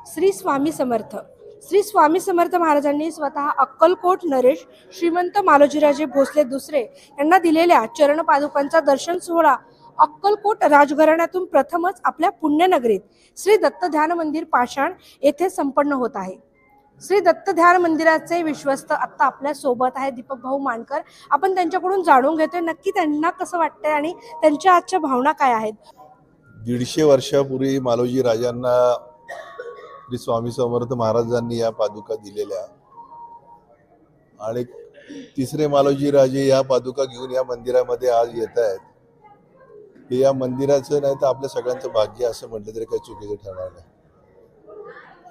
श्री स्वामी समर्थ. श्री स्वामी समर्थ महाराजांनी स्वतः अक्कलकोट नरेश श्रीमंत मालोजीराजे भोसले दुसरे यांना दिलेल्या चरणपादुकांचा दर्शन सोहळा अक्कलकोट राजघराण्यातून प्रथमच आपल्या पुण्यनगरीत श्री दत्त ध्यान मंदिर पाषाण येथे संपन्न होत आहे. श्री दत्त ध्यान मंदिराचे विश्वस्त आता आपल्या सोबत आहे दीपक भाऊ मानकर. आपण त्यांच्याकडून जाणून घेतोय नक्की त्यांना कसं वाटतंय आणि त्यांच्या आजच्या भावना काय आहेत. 150 वर्षापूर्वी मालोजी राजांना श्री स्वामी समर्थ महाराजांनी या पादुका दिलेल्या आणि तिसरे मालोजी राजे या पादुका घेऊन या मंदिरामध्ये आज येत आहेत. हे या मंदिराचं नाही तर आपल्या सगळ्यांचं भाग्य असं म्हटलं तरी काही चुकीचं ठरणार नाही.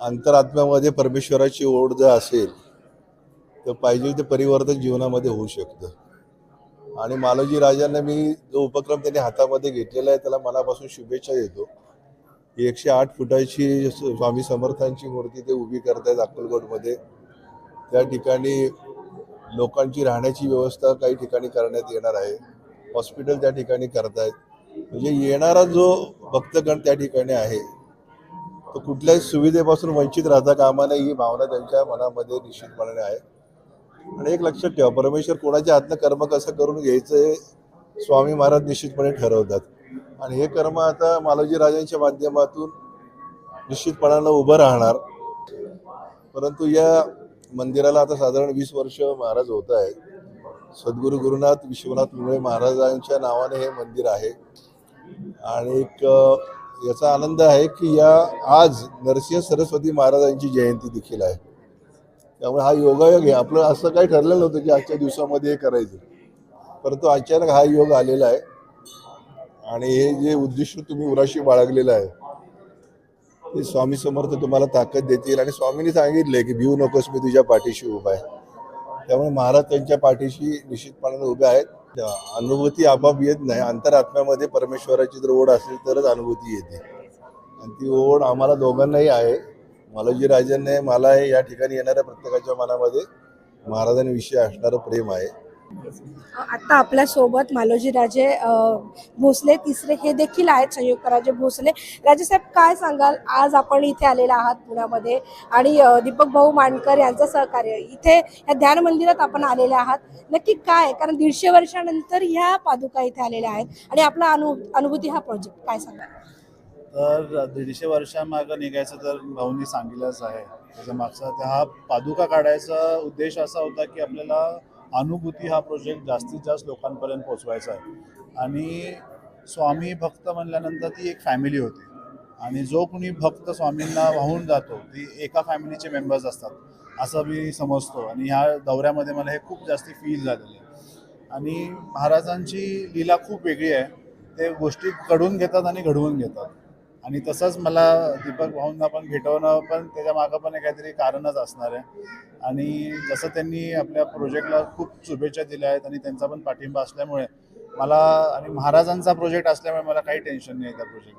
अंतरात्म्यामध्ये परमेश्वराची ओढ जर असेल तर पाहिजे ते परिवर्तन जीवनामध्ये होऊ शकतं. आणि मालोजी राजांना मी जो उपक्रम त्यांनी हातामध्ये घेतलेला आहे त्याला मनापासून शुभेच्छा देतो. 108 फुटाची स्वामी समर्थांची मूर्ती ते उभी करतायत अक्कलकोटमध्ये. त्या ठिकाणी लोकांची राहण्याची व्यवस्था काही ठिकाणी करण्यात येणार आहे. हॉस्पिटल त्या ठिकाणी करतायत. म्हणजे येणारा जो भक्तगण त्या ठिकाणी आहे तो कुठल्याही सुविधेपासून वंचित राहता कामा नये ही भावना त्यांच्या मनामध्ये निश्चितपणे आहे. आणि एक लक्षात ठेवा, परमेश्वर कोणाच्या हातनं कर्म कसं करून घ्यायचं हे स्वामी महाराज निश्चितपणे ठरवतात. आणि हे कर्म आता मालोजी राजांच्या माध्यमातून निश्चितपणानं उभं राहणार. परंतु या मंदिराला आता साधारण 20 वर्ष महाराज होत आहेत. सद्गुरू गुरुनाथ विश्वनाथ मुळे महाराजांच्या नावाने हे मंदिर आहे. आणि एक याचा आनंद आहे की आज नरसिंह सरस्वती महाराजांची जयंती देखील आहे. त्यामुळे हा योगायोग आहे. आपलं असं काही ठरलेलं नव्हतं की आजच्या दिवसामध्ये हे करायचं, परंतु अचानक हा योग आलेला आहे. आणि हे जे उद्दिष्ट तुम्ही उराशी बाळगलेलं आहे ते स्वामी समर्थ तुम्हाला ताकद देतील. आणि स्वामींनी सांगितलंय की भिवू नकोस, मी तुझ्या पाठीशी उभा आहे. त्यामुळे महाराज त्यांच्या पाठीशी निश्चितपणे उभे आहेत. अनुभूती आपोआप येत नाही. अंतरात्म्यामध्ये परमेश्वराची जर ओढ असेल तरच अनुभूती येते. आणि ती ओढ आम्हाला दोघांनाही आहे. मालोजी राजांनी मला आहे. या ठिकाणी येणाऱ्या प्रत्येकाच्या मनामध्ये महाराजांविषयी असणारं प्रेम आहे. आता आपल्या सोबत मालोजी राजे भोसले तिसरे हे देखील आहेत, संयुक्त राजे भोसले. राजेसाहेब, काय सांगाल, आज आपण इथे आलेला आहात पुण्यामध्ये आणि दीपक भाऊ मानकर यांचं सहकार्य इथे या ध्यान मंदिरात आपण आलेले आहात. नक्की काय, कारण 150 वर्षानंतर ह्या पादुका इथे आलेल्या आहेत आणि आपला अनुभूती हा प्रोजेक्ट काय सांगाल. तर 150 वर्षामागं निघायचं तर भाऊंनी सांगितलंच आहे. त्याच्या मागचा हा पादुका काढायचा उद्देश असा होता की आपल्याला अनुभूती हा प्रोजेक्ट जास्तीत जास्त लोकांपर्यंत पोचवायचा आहे. आणि स्वामी भक्त म्हणल्यानंतर ती एक फॅमिली होती. आणि जो कुणी भक्त स्वामींना वाहून जातो ती एका फॅमिलीचे मेंबर्स असतात असं मी समजतो. आणि ह्या दौऱ्यामध्ये मला हे खूप जास्ती फील झालेलं आहे. आणि महाराजांची लीला खूप वेगळी आहे. ते गोष्टी घडवून घेतात आणि घडवून घेतात. आणि तसंच मला दीपक भाऊंना पण भेटवणं पण त्याच्या मागं पण काहीतरी कारणच असणार आहे. आणि जसं त्यांनी आपल्या प्रोजेक्टला खूप शुभेच्छा दिल्या आहेत आणि त्यांचा पण पाठिंबा असल्यामुळे मला आणि महाराजांचा प्रोजेक्ट असल्यामुळे मला काही टेन्शन नाही त्या प्रोजेक्ट.